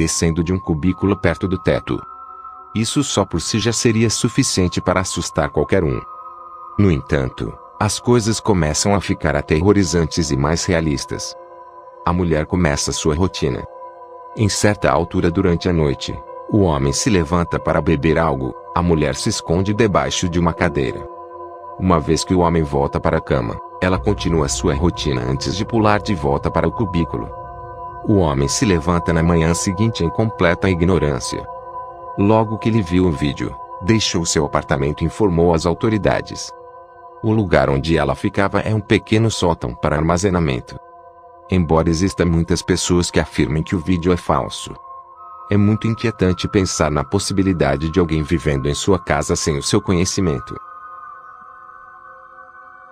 descendo de um cubículo perto do teto. Isso só por si já seria suficiente para assustar qualquer um. No entanto, as coisas começam a ficar aterrorizantes e mais realistas. A mulher começa sua rotina. Em certa altura durante a noite, o homem se levanta para beber algo, a mulher se esconde debaixo de uma cadeira. Uma vez que o homem volta para a cama, ela continua sua rotina antes de pular de volta para o cubículo. O homem se levanta na manhã seguinte em completa ignorância. Logo que ele viu o vídeo, deixou seu apartamento e informou as autoridades. O lugar onde ela ficava é um pequeno sótão para armazenamento. Embora existam muitas pessoas que afirmem que o vídeo é falso, é muito inquietante pensar na possibilidade de alguém vivendo em sua casa sem o seu conhecimento.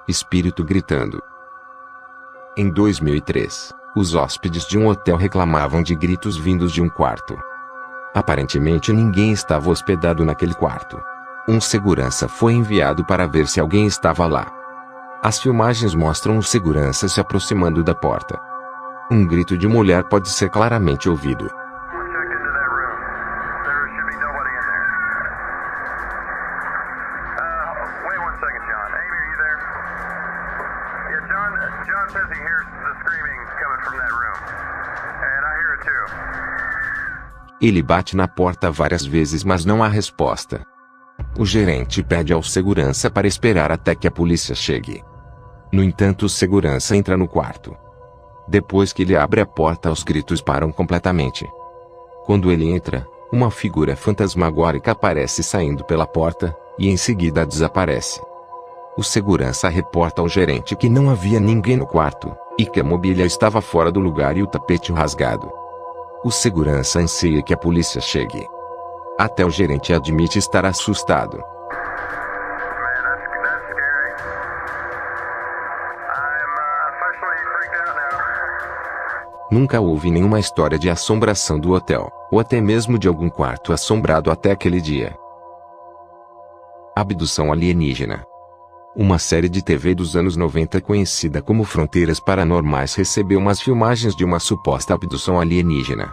Espírito gritando. Em 2003, os hóspedes de um hotel reclamavam de gritos vindos de um quarto. Aparentemente ninguém estava hospedado naquele quarto. Um segurança foi enviado para ver se alguém estava lá. As filmagens mostram o segurança se aproximando da porta. Um grito de mulher pode ser claramente ouvido. Ele bate na porta várias vezes, mas não há resposta. O gerente pede ao segurança para esperar até que a polícia chegue. No entanto, o segurança entra no quarto. Depois que ele abre a porta, os gritos param completamente. Quando ele entra, uma figura fantasmagórica aparece saindo pela porta, e em seguida desaparece. O segurança reporta ao gerente que não havia ninguém no quarto, e que a mobília estava fora do lugar e o tapete rasgado. O segurança anseia que a polícia chegue. Até o gerente admite estar assustado. Nunca houve nenhuma história de assombração do hotel, ou até mesmo de algum quarto assombrado até aquele dia. Abdução alienígena. Uma série de TV dos anos 90 conhecida como Fronteiras Paranormais recebeu umas filmagens de uma suposta abdução alienígena.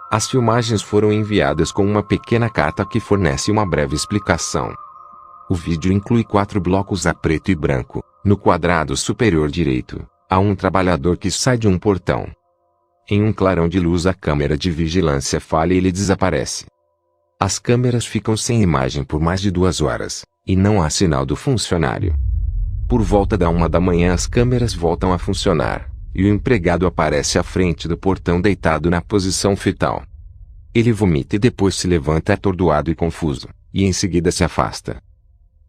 As filmagens foram enviadas com uma pequena carta que fornece uma breve explicação. O vídeo inclui 4 blocos a preto e branco. No quadrado superior direito, há um trabalhador que sai de um portão. Em um clarão de luz, a câmera de vigilância falha e ele desaparece. As câmeras ficam sem imagem por mais de 2 horas, e não há sinal do funcionário. Por volta da 1 da manhã as câmeras voltam a funcionar, e o empregado aparece à frente do portão deitado na posição fetal. Ele vomita e depois se levanta atordoado e confuso, e em seguida se afasta.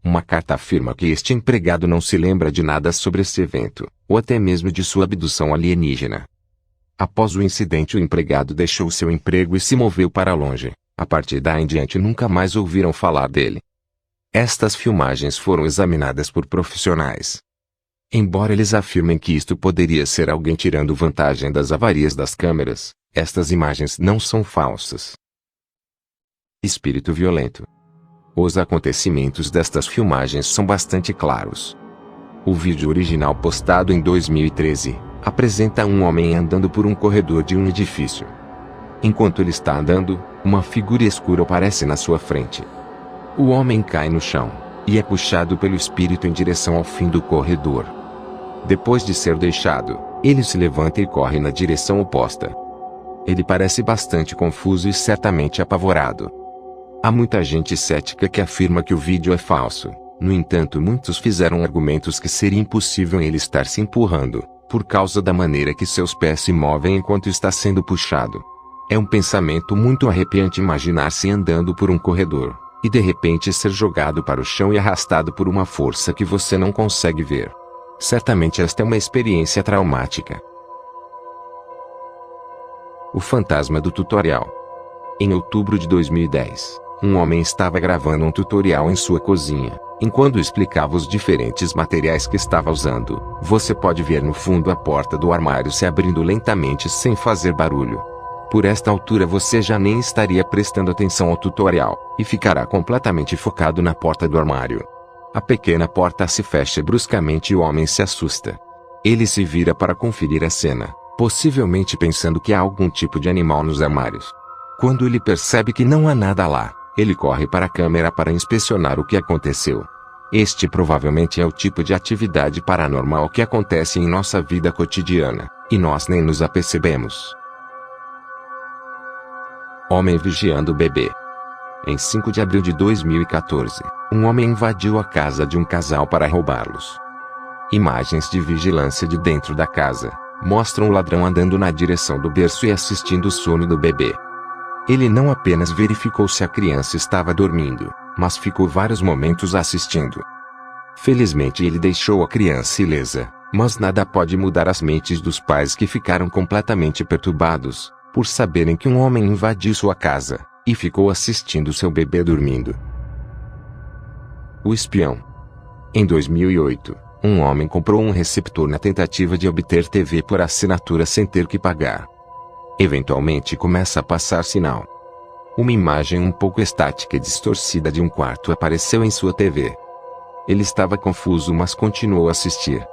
Uma carta afirma que este empregado não se lembra de nada sobre esse evento, ou até mesmo de sua abdução alienígena. Após o incidente, o empregado deixou seu emprego e se moveu para longe. A partir daí em diante nunca mais ouviram falar dele. Estas filmagens foram examinadas por profissionais. Embora eles afirmem que isto poderia ser alguém tirando vantagem das avarias das câmeras, estas imagens não são falsas. Espírito violento. Os acontecimentos destas filmagens são bastante claros. O vídeo original postado em 2013 apresenta um homem andando por um corredor de um edifício. Enquanto ele está andando, uma figura escura aparece na sua frente. O homem cai no chão, e é puxado pelo espírito em direção ao fim do corredor. Depois de ser deixado, ele se levanta e corre na direção oposta. Ele parece bastante confuso e certamente apavorado. Há muita gente cética que afirma que o vídeo é falso. No entanto, muitos fizeram argumentos que seria impossível ele estar se empurrando, por causa da maneira que seus pés se movem enquanto está sendo puxado. É um pensamento muito arrepiante imaginar-se andando por um corredor, e de repente ser jogado para o chão e arrastado por uma força que você não consegue ver. Certamente esta é uma experiência traumática. O fantasma do tutorial. Em outubro de 2010, um homem estava gravando um tutorial em sua cozinha. Enquanto explicava os diferentes materiais que estava usando, você pode ver no fundo a porta do armário se abrindo lentamente sem fazer barulho. Por esta altura você já nem estaria prestando atenção ao tutorial, e ficará completamente focado na porta do armário. A pequena porta se fecha bruscamente e o homem se assusta. Ele se vira para conferir a cena, possivelmente pensando que há algum tipo de animal nos armários. Quando ele percebe que não há nada lá, ele corre para a câmera para inspecionar o que aconteceu. Este provavelmente é o tipo de atividade paranormal que acontece em nossa vida cotidiana, e nós nem nos apercebemos. Homem vigiando o bebê. Em 5 de abril de 2014, um homem invadiu a casa de um casal para roubá-los. Imagens de vigilância de dentro da casa mostram o ladrão andando na direção do berço e assistindo o sono do bebê. Ele não apenas verificou se a criança estava dormindo, mas ficou vários momentos assistindo. Felizmente ele deixou a criança ilesa, mas nada pode mudar as mentes dos pais que ficaram completamente perturbados por saberem que um homem invadiu sua casa e ficou assistindo seu bebê dormindo. O espião. Em 2008, um homem comprou um receptor na tentativa de obter TV por assinatura sem ter que pagar. Eventualmente começa a passar sinal. Uma imagem um pouco estática e distorcida de um quarto apareceu em sua TV. Ele estava confuso, mas continuou a assistir.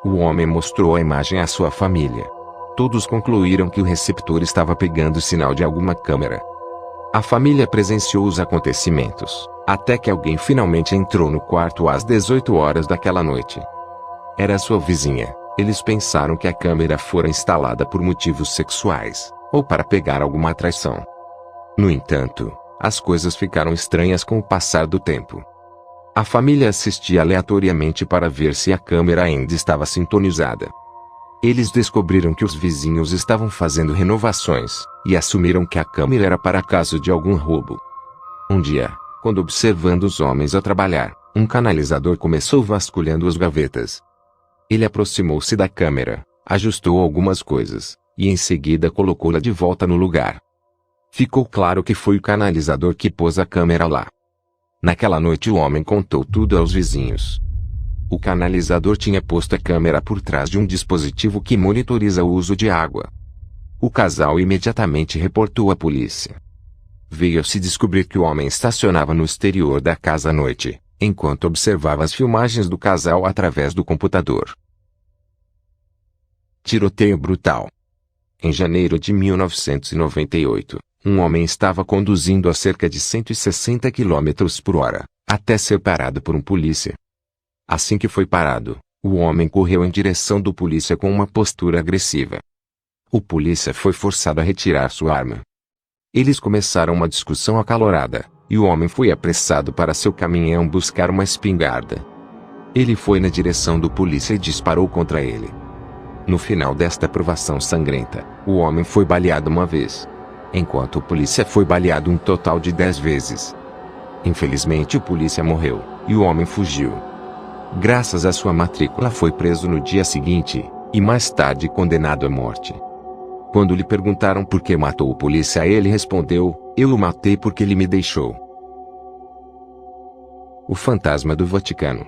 O homem mostrou a imagem à sua família. Todos concluíram que o receptor estava pegando sinal de alguma câmera. A família presenciou os acontecimentos, até que alguém finalmente entrou no quarto às 18 horas daquela noite. Era sua vizinha. Eles pensaram que a câmera fora instalada por motivos sexuais, ou para pegar alguma atração. No entanto, as coisas ficaram estranhas com o passar do tempo. A família assistia aleatoriamente para ver se a câmera ainda estava sintonizada. Eles descobriram que os vizinhos estavam fazendo renovações, e assumiram que a câmera era para caso de algum roubo. Um dia, quando observando os homens a trabalhar, um canalizador começou vasculhando as gavetas. Ele aproximou-se da câmera, ajustou algumas coisas, e em seguida colocou-la de volta no lugar. Ficou claro que foi o canalizador que pôs a câmera lá. Naquela noite o homem contou tudo aos vizinhos. O canalizador tinha posto a câmera por trás de um dispositivo que monitoriza o uso de água. O casal imediatamente reportou à polícia. Veio-se descobrir que o homem estacionava no exterior da casa à noite, enquanto observava as filmagens do casal através do computador. Tiroteio brutal. Em janeiro de 1998, um homem estava conduzindo a cerca de 160 km por hora, até ser parado por um polícia. Assim que foi parado, o homem correu em direção do polícia com uma postura agressiva. O polícia foi forçado a retirar sua arma. Eles começaram uma discussão acalorada, e o homem foi apressado para seu caminhão buscar uma espingarda. Ele foi na direção do polícia e disparou contra ele. No final desta provação sangrenta, o homem foi baleado uma vez, enquanto o polícia foi baleado um total de 10 vezes. Infelizmente o polícia morreu, e o homem fugiu. Graças à sua matrícula foi preso no dia seguinte, e mais tarde condenado à morte. Quando lhe perguntaram por que matou o polícia, ele respondeu: "Eu o matei porque ele me deixou." O fantasma do Vaticano.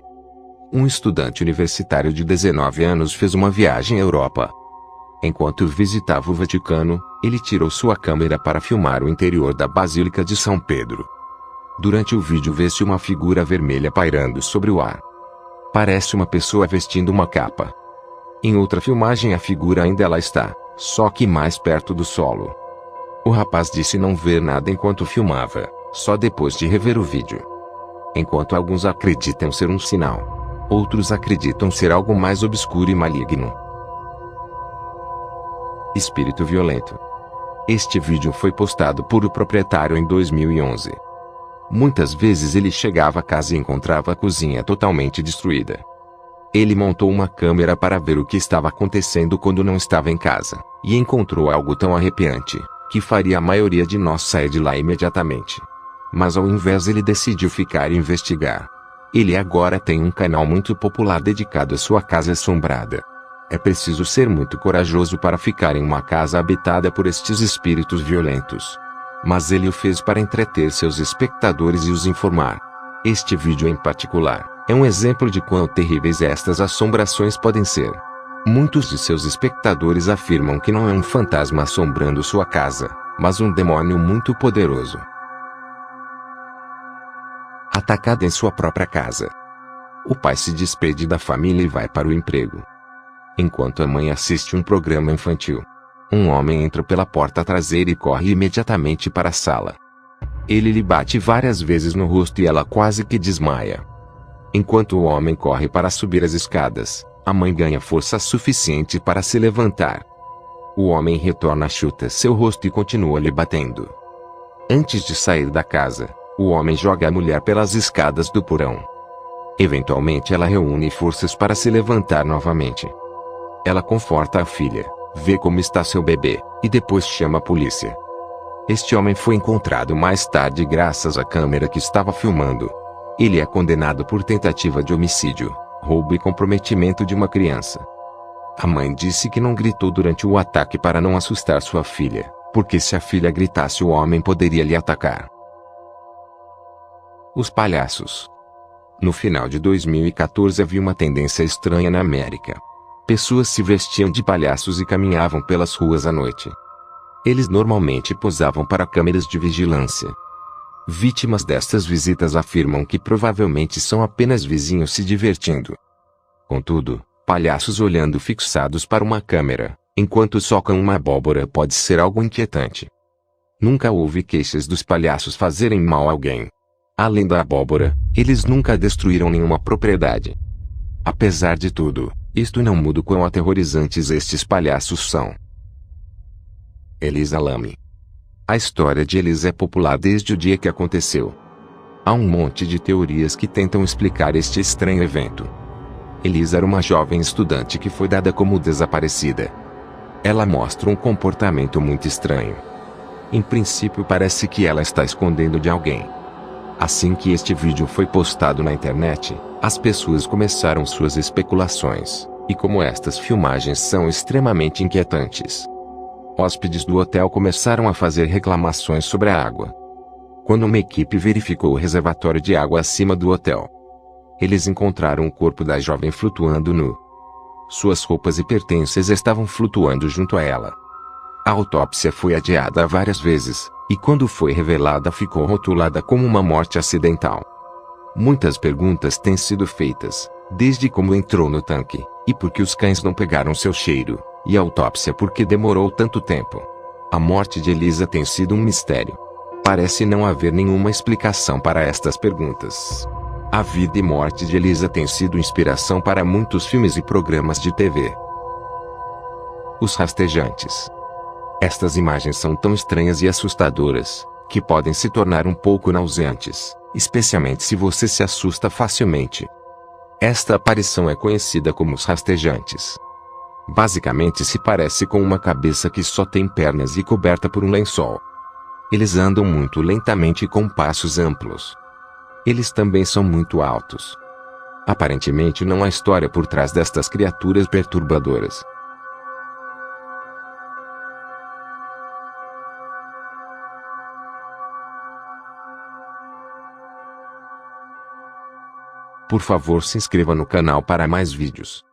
Um estudante universitário de 19 anos fez uma viagem à Europa. Enquanto visitava o Vaticano, ele tirou sua câmera para filmar o interior da Basílica de São Pedro. Durante o vídeo vê-se uma figura vermelha pairando sobre o ar. Parece uma pessoa vestindo uma capa. Em outra filmagem a figura ainda lá está, só que mais perto do solo. O rapaz disse não ver nada enquanto filmava, só depois de rever o vídeo. Enquanto alguns acreditam ser um sinal, outros acreditam ser algo mais obscuro e maligno. Espírito violento. Este vídeo foi postado por o proprietário em 2011. Muitas vezes ele chegava à casa e encontrava a cozinha totalmente destruída. Ele montou uma câmera para ver o que estava acontecendo quando não estava em casa, e encontrou algo tão arrepiante, que faria a maioria de nós sair de lá imediatamente. Mas ao invés ele decidiu ficar e investigar. Ele agora tem um canal muito popular dedicado à sua casa assombrada. É preciso ser muito corajoso para ficar em uma casa habitada por estes espíritos violentos. Mas ele o fez para entreter seus espectadores e os informar. Este vídeo em particular é um exemplo de quão terríveis estas assombrações podem ser. Muitos de seus espectadores afirmam que não é um fantasma assombrando sua casa, mas um demônio muito poderoso. Atacado em sua própria casa. O pai se despede da família e vai para o emprego. Enquanto a mãe assiste um programa infantil. Um homem entra pela porta traseira e corre imediatamente para a sala. Ele lhe bate várias vezes no rosto e ela quase que desmaia. Enquanto o homem corre para subir as escadas, a mãe ganha força suficiente para se levantar. O homem retorna, chuta seu rosto e continua lhe batendo. Antes de sair da casa, o homem joga a mulher pelas escadas do porão. Eventualmente ela reúne forças para se levantar novamente. Ela conforta a filha, vê como está seu bebê, e depois chama a polícia. Este homem foi encontrado mais tarde graças à câmera que estava filmando. Ele é condenado por tentativa de homicídio, roubo e comprometimento de uma criança. A mãe disse que não gritou durante o ataque para não assustar sua filha, porque se a filha gritasse o homem poderia lhe atacar. Os palhaços. No final de 2014 havia uma tendência estranha na América. Pessoas se vestiam de palhaços e caminhavam pelas ruas à noite. Eles normalmente posavam para câmeras de vigilância. Vítimas destas visitas afirmam que provavelmente são apenas vizinhos se divertindo. Contudo, palhaços olhando fixados para uma câmera, enquanto socam uma abóbora pode ser algo inquietante. Nunca houve queixas dos palhaços fazerem mal a alguém. Além da abóbora, eles nunca destruíram nenhuma propriedade. Apesar de tudo, isto não muda o quão aterrorizantes estes palhaços são. Elisa Lam. A história de Elisa é popular desde o dia que aconteceu. Há um monte de teorias que tentam explicar este estranho evento. Elisa era uma jovem estudante que foi dada como desaparecida. Ela mostra um comportamento muito estranho. Em princípio parece que ela está escondendo de alguém. Assim que este vídeo foi postado na internet, as pessoas começaram suas especulações, e como estas filmagens são extremamente inquietantes, hóspedes do hotel começaram a fazer reclamações sobre a água. Quando uma equipe verificou o reservatório de água acima do hotel, eles encontraram o corpo da jovem flutuando nu. Suas roupas e pertences estavam flutuando junto a ela. A autópsia foi adiada várias vezes, e quando foi revelada ficou rotulada como uma morte acidental. Muitas perguntas têm sido feitas, desde como entrou no tanque, e por que os cães não pegaram seu cheiro, e a autópsia por que demorou tanto tempo. A morte de Elisa tem sido um mistério. Parece não haver nenhuma explicação para estas perguntas. A vida e morte de Elisa tem sido inspiração para muitos filmes e programas de TV. Os rastejantes. Estas imagens são tão estranhas e assustadoras, que podem se tornar um pouco nauseantes, especialmente se você se assusta facilmente. Esta aparição é conhecida como os rastejantes. Basicamente se parece com uma cabeça que só tem pernas e coberta por um lençol. Eles andam muito lentamente e com passos amplos. Eles também são muito altos. Aparentemente não há história por trás destas criaturas perturbadoras. Por favor, se inscreva no canal para mais vídeos.